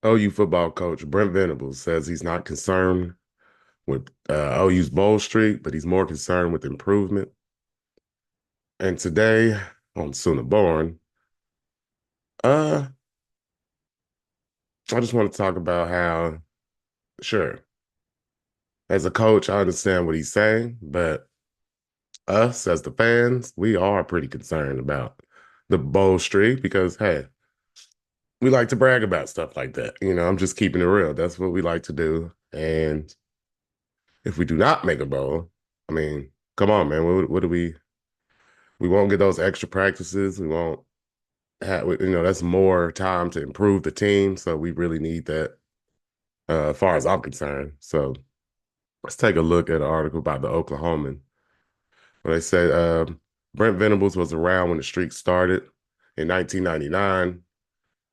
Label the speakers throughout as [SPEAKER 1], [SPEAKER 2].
[SPEAKER 1] OU football coach Brent Venables says he's not concerned with OU's bowl streak, but he's more concerned with improvement. And today on Sooner Born, uh, I just want to talk about how, sure, as a coach, I understand what he's saying, but us as the fans, we are pretty concerned about the bowl streak because, hey, we like to brag about stuff like that. I'm just keeping it real. That's what we like to do. And if we do not make a bowl, I mean, come on, man. What do we won't get those extra practices. We won't have, that's more time to improve the team. So we really need that, as far as I'm concerned. So let's take a look at an article by the Oklahoman where they say Brent Venables was around when the streak started in 1999.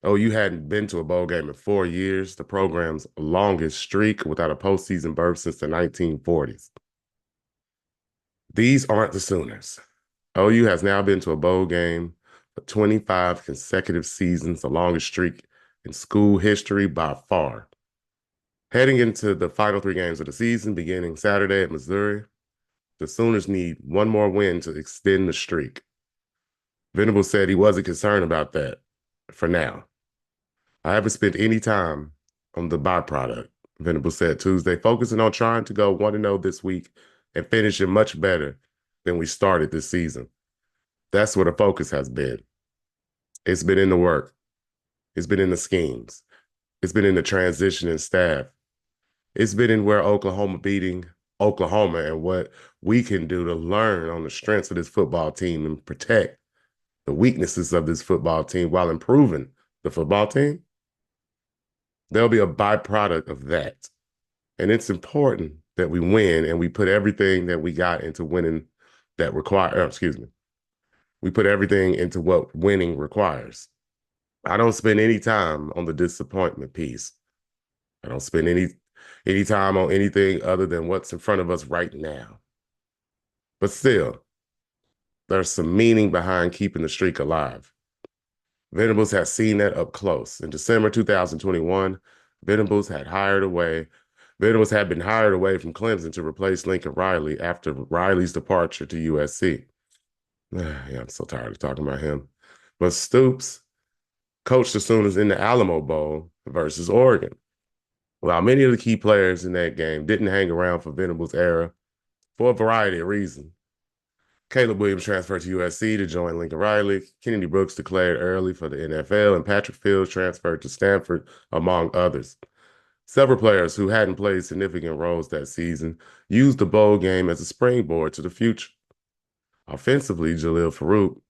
[SPEAKER 1] Oh, you hadn't been to a bowl game in 4 years, the program's longest streak without a postseason berth since the 1940s. These aren't the Sooners. OU has now been to a bowl game for 25 consecutive seasons, the longest streak in school history by far. Heading into the final three games of the season, beginning Saturday at Missouri, the Sooners need one more win to extend the streak. Venables said he wasn't concerned about that for now. I haven't spent any time on the byproduct, Venables said Tuesday, focusing on trying to go 1-0 this week and finishing much better than we started this season. That's where the focus has been. It's been in the work. It's been in the schemes. It's been in the transition in staff. It's been in where Oklahoma beating Oklahoma and what we can do to learn on the strengths of this football team and protect the weaknesses of this football team while improving the football team. There'll be a byproduct of that. And it's important that we win and we put everything that we got into winning that require, excuse me, we put everything into what winning requires. I don't spend any time on the disappointment piece. I don't spend any time on anything other than what's in front of us right now. But still, there's some meaning behind keeping the streak alive. Venables has seen that up close. In December 2021, Venables had hired away. Venables had been hired away from Clemson to replace Lincoln Riley after Riley's departure to USC. Yeah, I'm so tired of talking about him. But Stoops coached the Sooners in the Alamo Bowl versus Oregon. While many of the key players in that game didn't hang around for Venables' era for a variety of reasons. Caleb Williams transferred to USC to join Lincoln Riley. Kennedy Brooks declared early for the NFL, and Patrick Fields transferred to Stanford, among others. Several players who hadn't played significant roles that season used the bowl game as a springboard to the future. Offensively, Jalil Farouk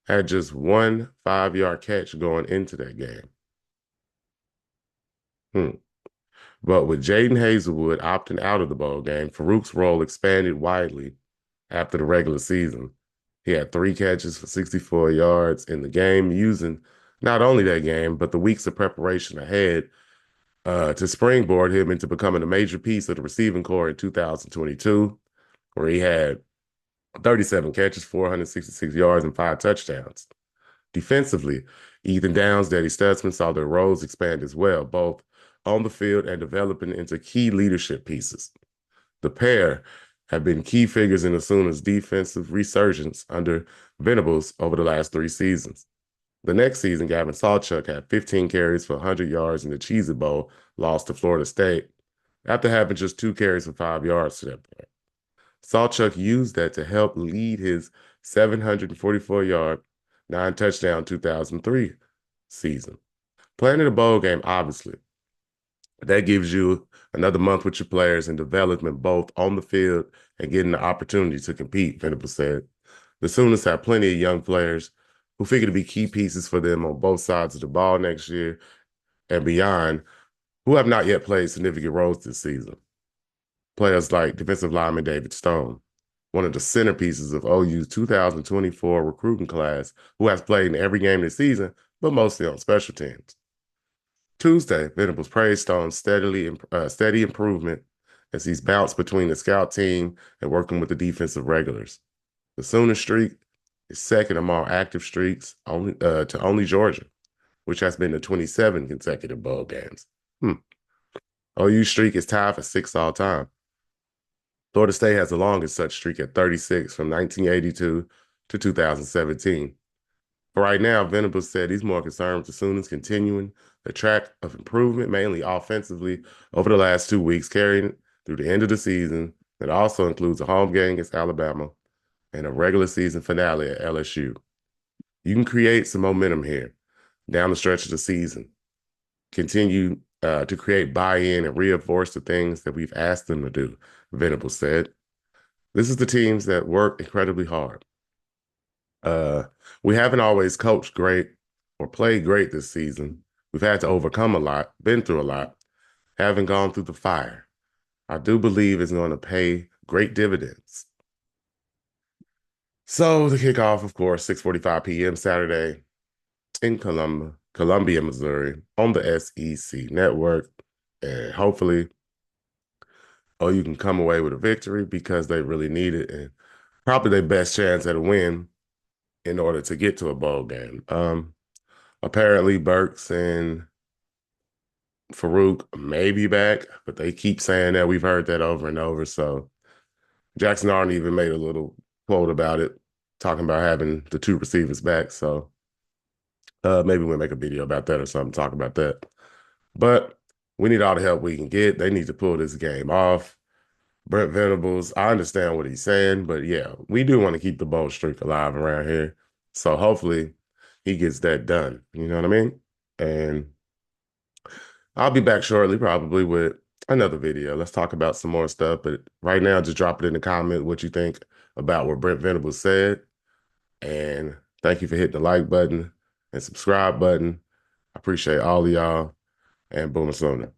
[SPEAKER 1] had just one 5-yard catch going into that game. But with Jaden Hazelwood opting out of the bowl game, Farouk's role expanded widely after the regular season. He had 3 catches for 64 yards in the game, using not only that game, but the weeks of preparation ahead to springboard him into becoming a major piece of the receiving corps in 2022, where he had 37 catches, 466 yards, and 5 touchdowns. Defensively, Ethan Downs, Daddy Stutzman saw their roles expand as well, both on the field and developing into key leadership pieces. The pair have been key figures in the Sooners' defensive resurgence under Venables over the last 3 seasons. The next season, Gavin Sawchuk had 15 carries for 100 yards in the Cheez-It Bowl, lost to Florida State, after having just 2 carries for 5 yards to that point. Sawchuk used that to help lead his 744-yard, 9-touchdown 2003 season. Playing in a bowl game, obviously, that gives you another month with your players and development both on the field and getting the opportunity to compete, Venables said. The Sooners have plenty of young players who figure to be key pieces for them on both sides of the ball next year and beyond, who have not yet played significant roles this season. Players like defensive lineman David Stone, one of the centerpieces of OU's 2024 recruiting class, who has played in every game this season, but mostly on special teams. Tuesday, Venables praised Stone's steady improvement as he's bounced between the scout team and working with the defensive regulars. The Sooner streak is second among active streaks to only Georgia, which has been to 27 consecutive bowl games. Hmm. OU streak is tied for sixth all time. Florida State has the longest such streak at 36 from 1982 to 2017. For right now, Venables said he's more concerned with the Sooners continuing the track of improvement, mainly offensively, over the last 2 weeks, carrying through the end of the season. That also includes a home game against Alabama and a regular season finale at LSU. You can create some momentum here down the stretch of the season. Continue to create buy-in and reinforce the things that we've asked them to do, Venables said. This is the teams that work incredibly hard. Uh, we haven't always coached great or played great this season. We've had to overcome a lot, been through a lot, haven't gone through the fire. I do believe it's going to pay great dividends. So the kickoff, of course, 6:45 p.m. Saturday in Columbia, Missouri, on the SEC network. And hopefully, you can come away with a victory because they really need it and probably their best chance at a win in order to get to a bowl game. Apparently, Burks and Farouk may be back, but they keep saying that. We've heard that over and over. So Jackson Arnold even made a little quote about it, talking about having the two receivers back. So maybe we'll make a video about that or something, talk about that. But we need all the help we can get. They need to pull this game off. Brent Venables, I understand what he's saying, but yeah, we do want to keep the bowl streak alive around here. So hopefully he gets that done. You know what I mean? And I'll be back shortly, probably with another video. Let's talk about some more stuff. But right now, just drop it in the comment what you think about what Brent Venables said. And thank you for hitting the like button and subscribe button. I appreciate all of y'all. And Boomer Sooner.